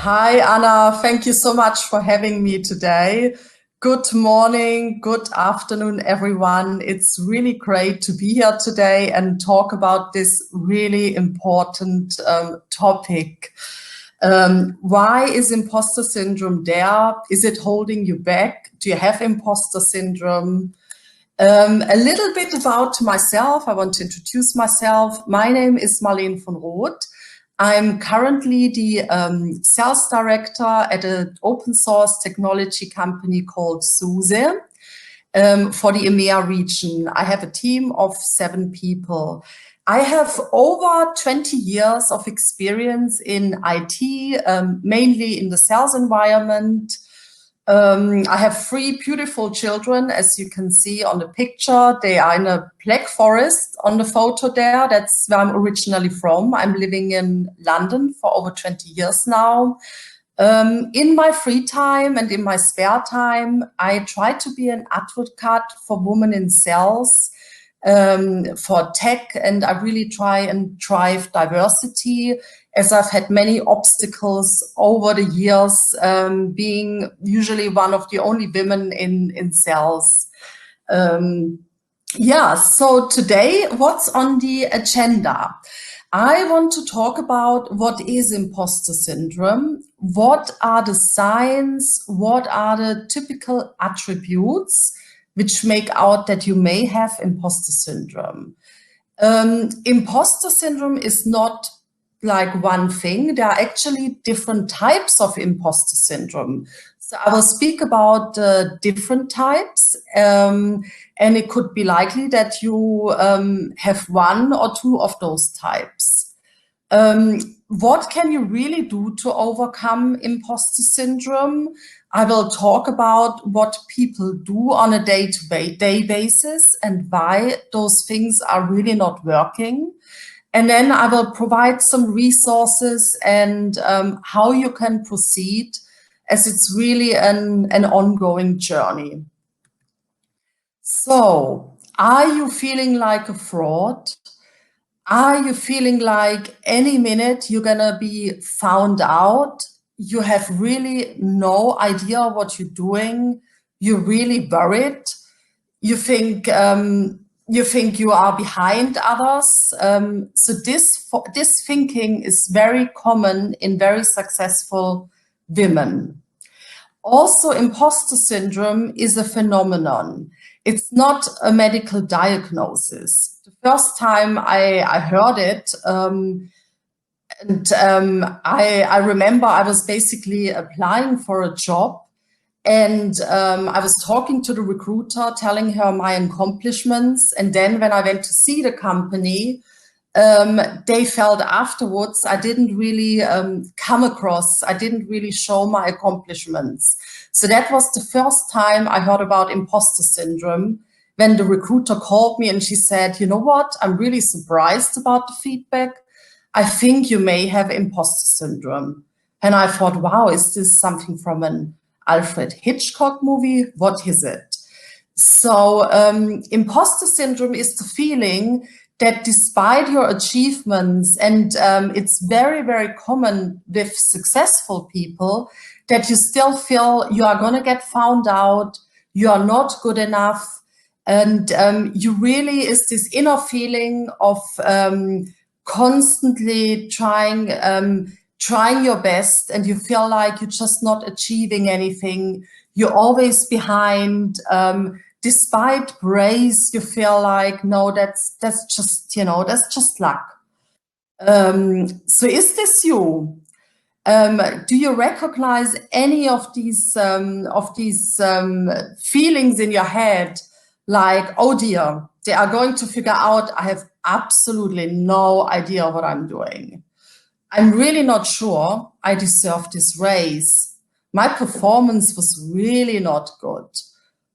Hi, Anna. Thank you so much for having me today. Good morning, good afternoon, everyone. It's really great to be here today and talk about this really important topic. Why is imposter syndrome there? Is it holding you back? Do you have imposter syndrome? A little bit about myself. I want to introduce myself. My name is Marlen von Roth. I'm currently the sales director at an open source technology company called SUSE for the EMEA region. I have a team of 7 people. I have over 20 years of experience in IT, mainly in the sales environment. I have 3 beautiful children, as you can see on the picture. They are in a Black Forest on the photo there. That's where I'm originally from. I'm living in London for over 20 years now. In my free time and in my spare time, I try to be an advocate for women in sales, for tech, and I really try and drive diversity, as I've had many obstacles over the years, being usually one of the only women in sales. So today, what's on the agenda? I want to talk about what is imposter syndrome, what are the signs, what are the typical attributes which make out that you may have imposter syndrome. Imposter syndrome is not like one thing. There are actually different types of imposter syndrome. So I will speak about different types, and it could be likely that you have 1 or 2 of those types. What can you really do to overcome imposter syndrome? I will talk about what people do on a day-to-day basis and why those things are really not working. And then I will provide some resources and how you can proceed, as it's really an ongoing journey. So, are you feeling like a fraud? Are you feeling like any minute you're gonna be found out? You have really no idea what you're doing. You're really worried. You think you are behind others. So this thinking is very common in very successful women. Also, imposter syndrome is a phenomenon. It's not a medical diagnosis. The first time I heard it, I remember I was basically applying for a job, and I was talking to the recruiter, telling her my accomplishments. And then when I went to see the company, they felt afterwards I didn't really I didn't really show my accomplishments. So that was the first time I heard about imposter syndrome, when the recruiter called me and she said, you know what, I'm really surprised about the feedback. I think you may have imposter syndrome. And I thought, wow, is this something from an Alfred Hitchcock movie? What is it? So imposter syndrome is the feeling that despite your achievements, and it's very, very common with successful people, that you still feel you are going to get found out, you are not good enough, and you really is this inner feeling of constantly trying your best, and you feel like you're just not achieving anything. You're always behind. Despite praise, you feel like, no, that's just luck. So is this you? Do you recognize any of these feelings in your head? Like, oh dear, they are going to figure out I have absolutely no idea what I'm doing. I'm really not sure I deserve this raise. My performance was really not good.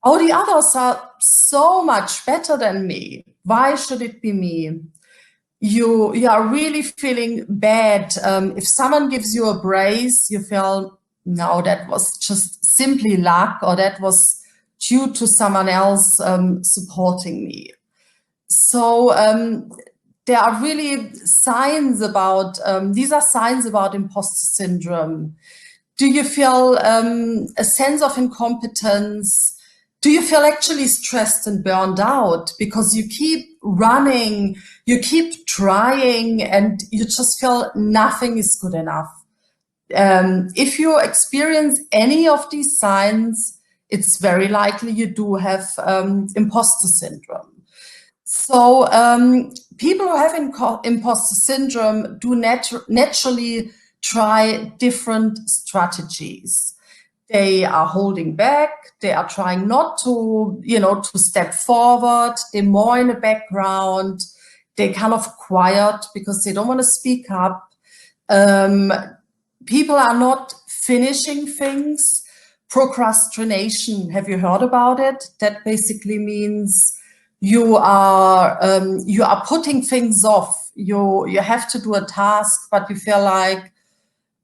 Oh, the others are so much better than me. Why should it be me? You are really feeling bad. If someone gives you a praise, you feel, no, that was just simply luck, or that was due to someone else supporting me. So there are really signs about, these are signs about imposter syndrome. Do you feel a sense of incompetence? Do you feel actually stressed and burned out because you keep running, you keep trying, and you just feel nothing is good enough? If you experience any of these signs, it's very likely you do have imposter syndrome. So people who have imposter syndrome do naturally try different strategies. They are holding back. They are trying not to, to step forward. They're more in the background. They're kind of quiet because they don't want to speak up. People are not finishing things. Procrastination, have you heard about it? That basically means you are putting things off. You have to do a task, but you feel like,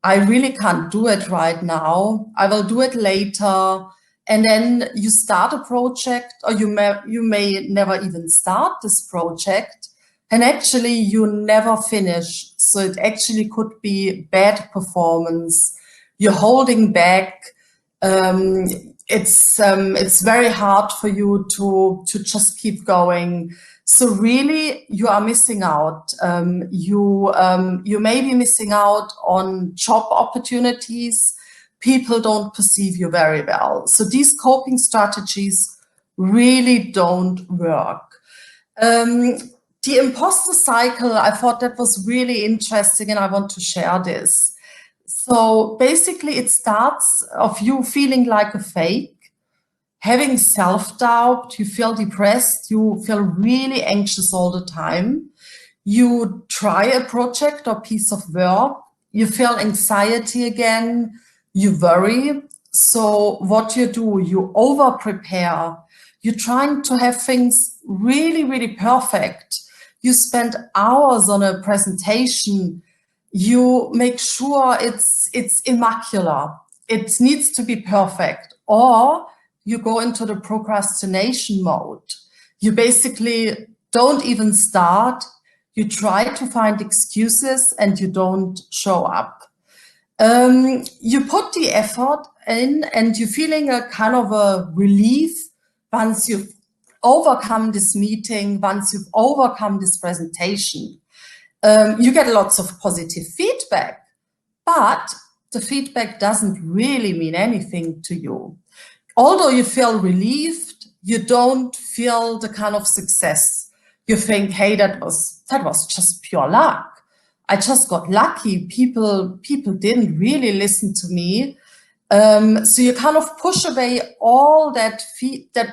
I really can't do it right now. I will do it later. And then you start a project, or you may never even start this project, and actually you never finish. So it actually could be bad performance. You're holding back. It's very hard for you to just keep going. So really, you are missing out. You may be missing out on job opportunities. People don't perceive you very well. So these coping strategies really don't work. The imposter cycle, I thought that was really interesting, and I want to share this. So basically, it starts of you feeling like a fake, having self-doubt, you feel depressed, you feel really anxious all the time. You try a project or piece of work, you feel anxiety again, you worry. So what you do, you over-prepare. You're trying to have things really, really perfect. You spend hours on a presentation. You make sure it's immaculate. It needs to be perfect. Or you go into the procrastination mode. You basically don't even start. You try to find excuses and you don't show up. You put the effort in and you're feeling a kind of a relief once you've overcome this meeting, once you've overcome this presentation. You get lots of positive feedback, but the feedback doesn't really mean anything to you. Although you feel relieved, you don't feel the kind of success. You think, hey, that was just pure luck. I just got lucky. People didn't really listen to me. So you kind of push away all that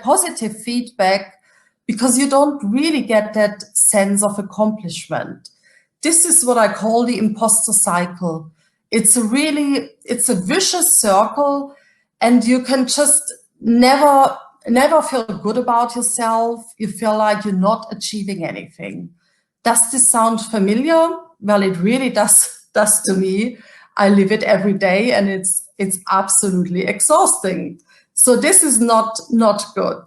positive feedback because you don't really get that sense of accomplishment. This is what I call the imposter cycle. It's a vicious circle, and you can just never feel good about yourself. You feel like you're not achieving anything. Does this sound familiar? Well, it really does to me. I live it every day, and it's absolutely exhausting. So this is not good.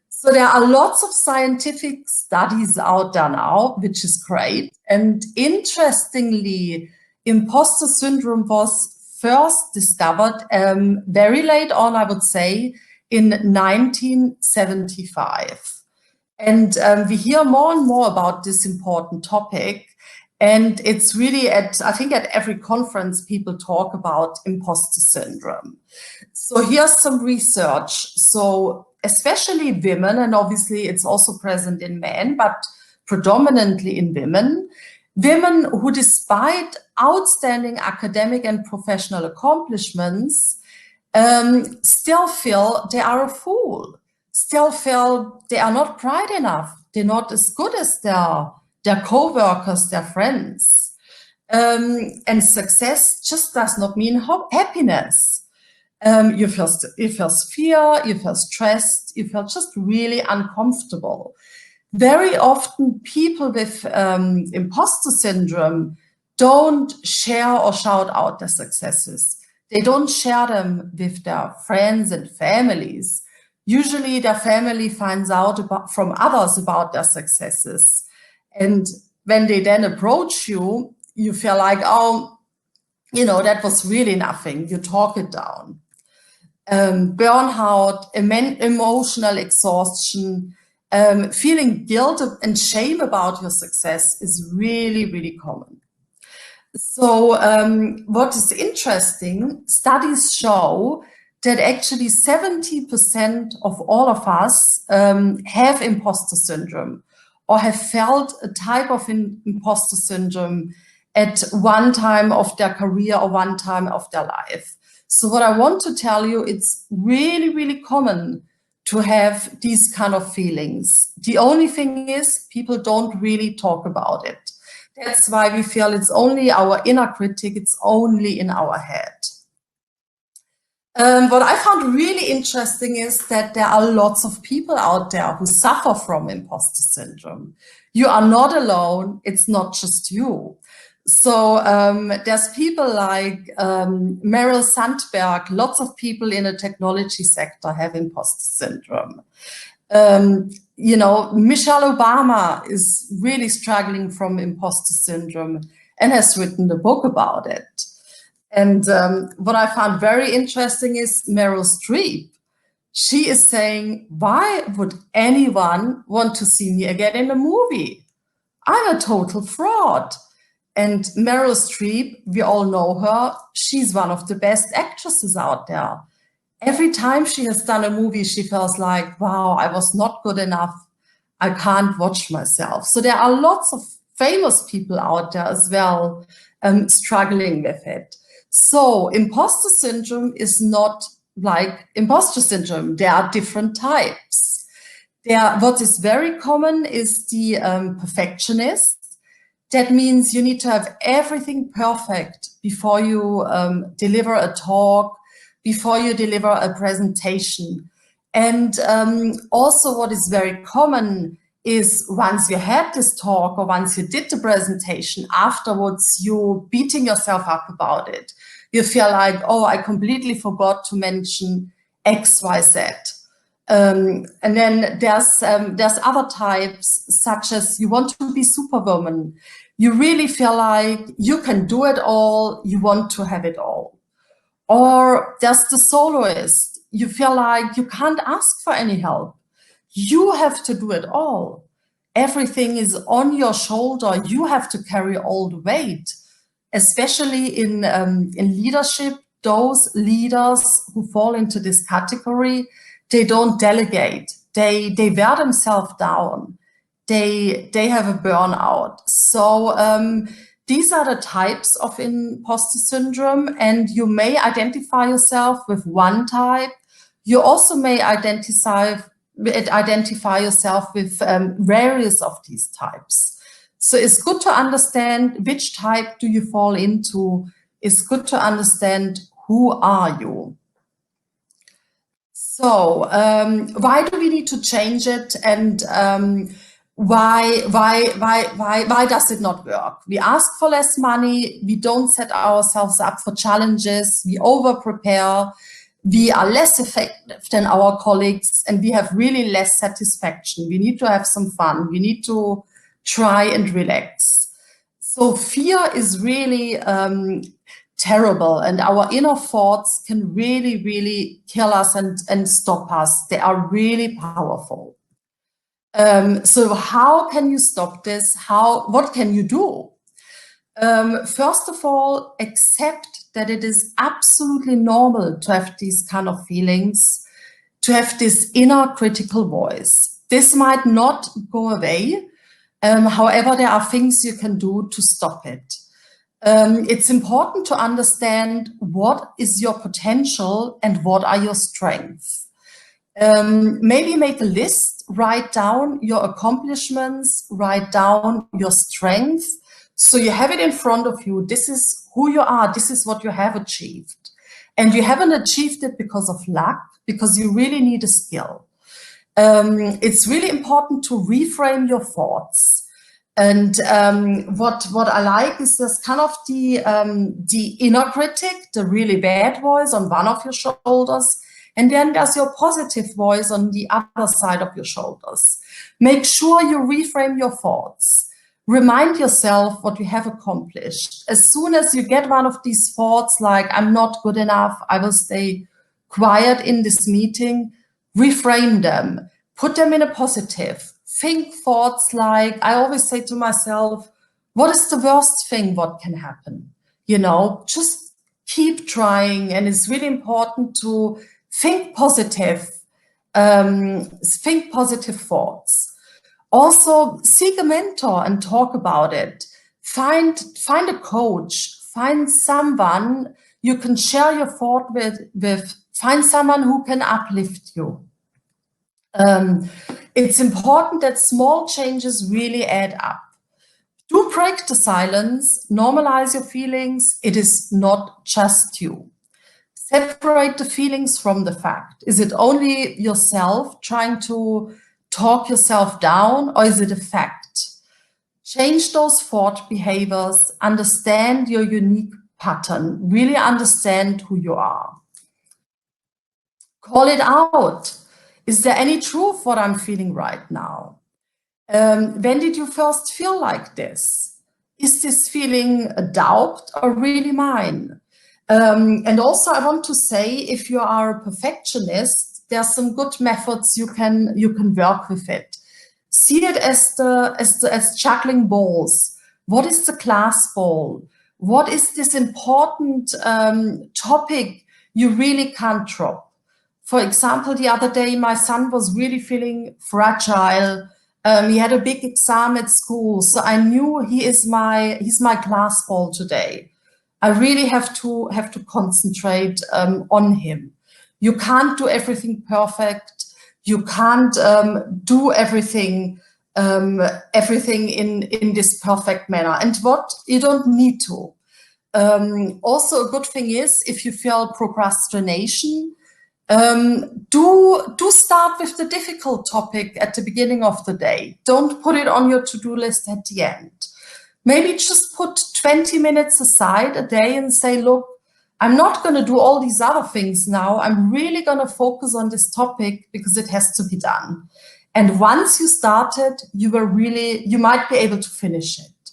So there are lots of scientific studies out there now, which is great. And interestingly, imposter syndrome was first discovered very late on, I would say, in 1975. And we hear more and more about this important topic. And it's really I think at every conference, people talk about imposter syndrome. So here's some research. So especially women, and obviously it's also present in men, but predominantly in women who, despite outstanding academic and professional accomplishments, still feel they are a fool, still feel they are not bright enough, they're not as good as their co-workers, their friends. And success just does not mean happiness. You feel fear, you feel stressed, you feel just really uncomfortable. Very often people with imposter syndrome don't share or shout out their successes. They don't share them with their friends and families. Usually their family finds out from others about their successes. And when they then approach you, you feel like, oh, you know, that was really nothing. You talk it down. Burnout, emotional exhaustion, feeling guilt and shame about your success is really, really common. So what is interesting, studies show that actually 70% of all of us have imposter syndrome or have felt a type of imposter syndrome at one time of their career or one time of their life. So what I want to tell you, it's really, really common to have these kind of feelings. The only thing is people don't really talk about it. That's why we feel it's only our inner critic, it's only in our head. What I found really interesting is that there are lots of people out there who suffer from imposter syndrome. You are not alone, it's not just you. So there's people like Meryl Sandberg, lots of people in the technology sector have imposter syndrome. You know, Michelle Obama is really struggling from imposter syndrome and has written a book about it. And what I found very interesting is Meryl Streep. She is saying, why would anyone want to see me again in a movie? I'm a total fraud. And Meryl Streep, we all know her, she's one of the best actresses out there. Every time she has done a movie, she feels like, wow, I was not good enough. I can't watch myself. So there are lots of famous people out there as well struggling with it. So imposter syndrome is not like imposter syndrome. There are different types. What is very common is the perfectionist. That means you need to have everything perfect before you deliver a talk, before you deliver a presentation. And also what is very common is once you had this talk or once you did the presentation, afterwards you beating yourself up about it. You feel like, oh, I completely forgot to mention X, Y, Z. And then there's other types, such as you want to be superwoman. You really feel like you can do it all, you want to have it all. Or there's the soloist. You feel like you can't ask for any help. You have to do it all. Everything is on your shoulder. You have to carry all the weight, especially in leadership. Those leaders who fall into this category, they don't delegate. They wear themselves down. They have a burnout. So these are the types of imposter syndrome, and you may identify yourself with one type. You also may identify yourself with various of these types. So it's good to understand which type do you fall into. It's good to understand who are you. So why do we need to change it, and why does it not work? We ask for less money, we don't set ourselves up for challenges, we over-prepare, we are less effective than our colleagues, and we have really less satisfaction. We need to have some fun, we need to try and relax. So fear is really terrible, and our inner thoughts can really, really kill us and stop us. They are really powerful. So how can you stop this? What can you do? First of all, accept that it is absolutely normal to have these kind of feelings, to have this inner critical voice. This might not go away. However, there are things you can do to stop it. It's important to understand what is your potential and what are your strengths. Maybe make a list, write down your accomplishments, write down your strengths, so you have it in front of you. This is who you are, this is what you have achieved. And you haven't achieved it because of luck, because you really need a skill. It's really important to reframe your thoughts. And what I like is there's kind of the inner critic, the really bad voice on one of your shoulders, and then there's your positive voice on the other side of your shoulders. Make sure you reframe your thoughts. remind yourself what you have accomplished. As soon as you get one of these thoughts like, I'm not good enough, I will stay quiet in this meeting, reframe them, put them in a positive. Think thoughts like, I always say to myself, what is the worst thing what can happen? You know, just keep trying. And it's really important to think positive thoughts. Also, seek a mentor and talk about it. Find a coach. Find someone you can share your thought with. Find someone who can uplift you. It's important that small changes really add up. Do practice silence. Normalize your feelings. It is not just you. Separate the feelings from the fact. Is it only yourself trying to talk yourself down, or is it a fact? Change those thought behaviors, understand your unique pattern, really understand who you are. Call it out. Is there any truth what I'm feeling right now? When did you first feel like this? Is this feeling a doubt or really mine? And also I want to say, if you are a perfectionist, there's some good methods you can work with it. See it as juggling balls. What is the class ball? What is this important topic you really can't drop? For example, the other day, my son was really feeling fragile. He had a big exam at school, so I knew he's my class ball today. I really have to concentrate on him. You can't do everything perfect. You can't do everything in this perfect manner. And what you don't need to. Also, a good thing is, if you feel procrastination, do start with the difficult topic at the beginning of the day. Don't put it on your to-do list at the end. Maybe just put 20 minutes aside a day and say, look, I'm not going to do all these other things now. I'm really going to focus on this topic because it has to be done. And once you start it, you might be able to finish it.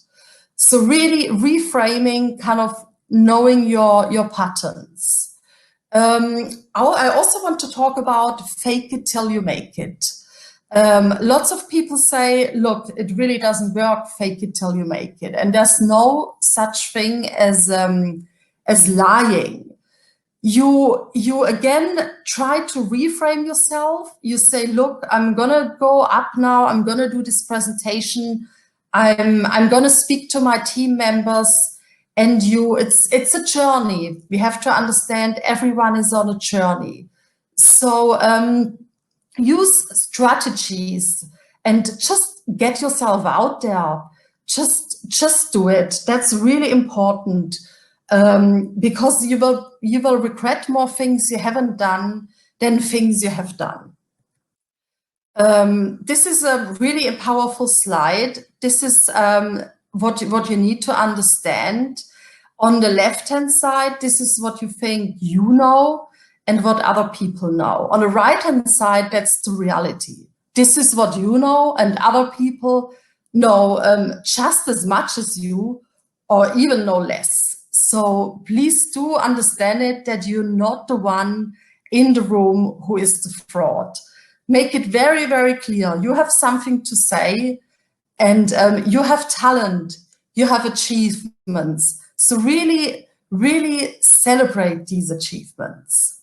So really reframing, kind of knowing your patterns. I also want to talk about fake it till you make it. Lots of people say, look, it really doesn't work, fake it till you make it. And there's no such thing as lying. You again try to reframe yourself. You say, look, I'm gonna go up now, I'm gonna do this presentation, I'm gonna speak to my team members, and it's a journey. We have to understand everyone is on a journey. So use strategies and just get yourself out there. Just do it. That's really important. Because you will regret more things you haven't done than things you have done. This is a really powerful slide. This is what you need to understand. On the left-hand side, this is what you think you know and what other people know. On the right-hand side, that's the reality. This is what you know, and other people know just as much as you, or even know less. So please do understand it, that you're not the one in the room who is the fraud. Make it very, very clear. You have something to say, and you have talent, you have achievements. So really, really celebrate these achievements.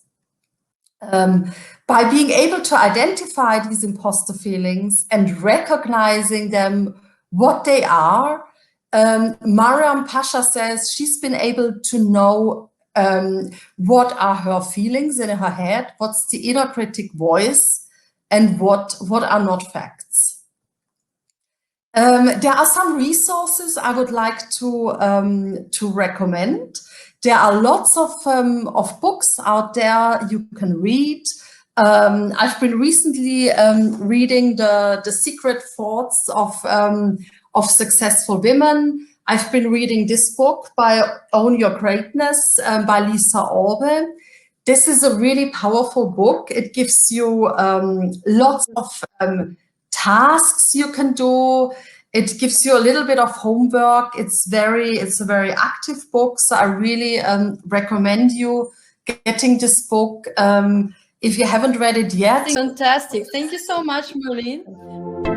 By being able to identify these imposter feelings and recognizing them, what they are, Mariam Pasha says she's been able to know what are her feelings in her head, what's the inner critic voice, and what are not facts. There are some resources I would like to recommend. There are lots of books out there you can read. I've been recently reading the Secret Thoughts of Successful Women. I've been reading this book by Own Your Greatness by Lisa Orbe. This is a really powerful book. It gives you lots of tasks you can do. It gives you a little bit of homework. It's a very active book, so I really recommend you getting this book. If you haven't read it yet. Fantastic. Thank you so much, Marlen.